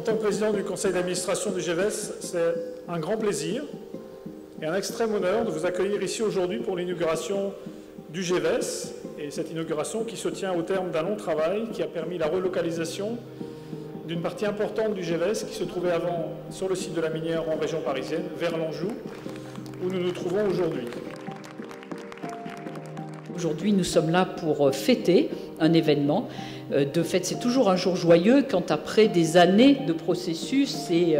En tant que président du conseil d'administration du GEVES, c'est un grand plaisir et un extrême honneur de vous accueillir ici aujourd'hui pour l'inauguration du GEVES, et cette inauguration qui se tient au terme d'un long travail qui a permis la relocalisation d'une partie importante du GEVES qui se trouvait avant sur le site de la minière en région parisienne, vers l'Anjou, où nous nous trouvons aujourd'hui. Aujourd'hui, nous sommes là pour fêter un événement. De fait, c'est toujours un jour joyeux quand, après des années de processus et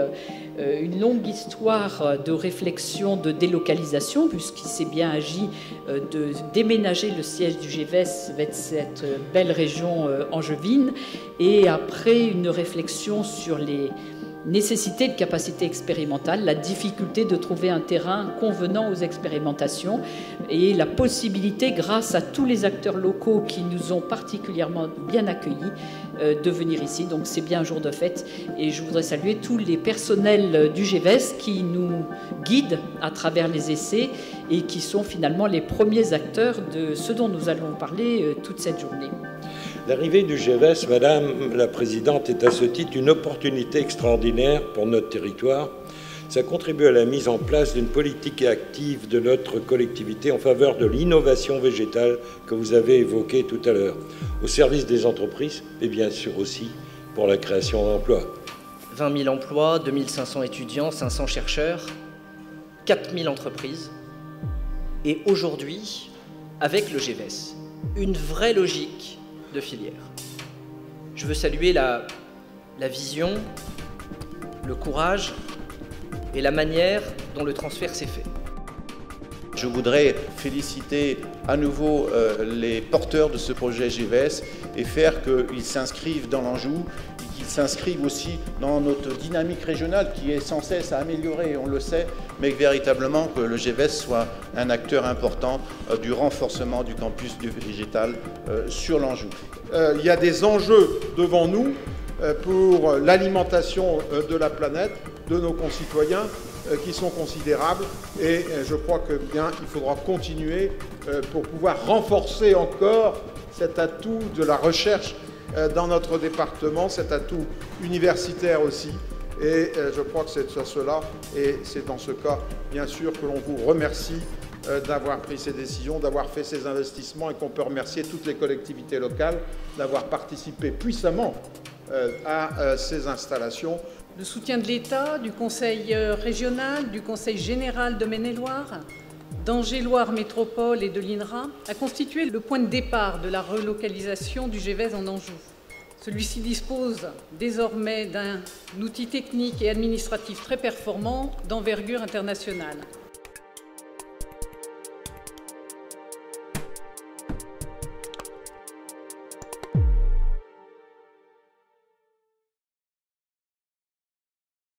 une longue histoire de réflexion de délocalisation, puisqu'il s'est bien agi de déménager le siège du GEVES vers cette belle région angevine, et après une réflexion sur les nécessité de capacité expérimentale, la difficulté de trouver un terrain convenant aux expérimentations et la possibilité, grâce à tous les acteurs locaux qui nous ont particulièrement bien accueillis, de venir ici. Donc c'est bien un jour de fête et je voudrais saluer tous les personnels du GEVES qui nous guident à travers les essais et qui sont finalement les premiers acteurs de ce dont nous allons parler toute cette journée. L'arrivée du GEVES, Madame la Présidente, est à ce titre une opportunité extraordinaire pour notre territoire. Ça contribue à la mise en place d'une politique active de notre collectivité en faveur de l'innovation végétale que vous avez évoquée tout à l'heure, au service des entreprises et bien sûr aussi pour la création d'emplois. 20 000 emplois, 2 500 étudiants, 500 chercheurs, 4 000 entreprises. Et aujourd'hui, avec le GEVES, une vraie logique de filière. Je veux saluer la vision, le courage et la manière dont le transfert s'est fait. Je voudrais féliciter à nouveau les porteurs de ce projet GEVES et faire qu'ils s'inscrivent dans l'Anjou et qu'ils s'inscrivent aussi dans notre dynamique régionale qui est sans cesse à améliorer, on le sait, mais véritablement que le GEVES soit un acteur important du renforcement du campus du végétal sur l'Anjou. Il y a des enjeux devant nous pour l'alimentation de la planète, de nos concitoyens, qui sont considérables, et je crois que bien il faudra continuer pour pouvoir renforcer encore cet atout de la recherche dans notre département, cet atout universitaire aussi, et je crois que c'est cela, et c'est dans ce cas bien sûr que l'on vous remercie d'avoir pris ces décisions, d'avoir fait ces investissements, et qu'on peut remercier toutes les collectivités locales d'avoir participé puissamment à ces installations. Le soutien de l'État, du Conseil régional, du Conseil général de Maine-et-Loire, d'Angers-Loire Métropole et de l'INRA a constitué le point de départ de la relocalisation du GEVES en Anjou. Celui-ci dispose désormais d'un outil technique et administratif très performant d'envergure internationale.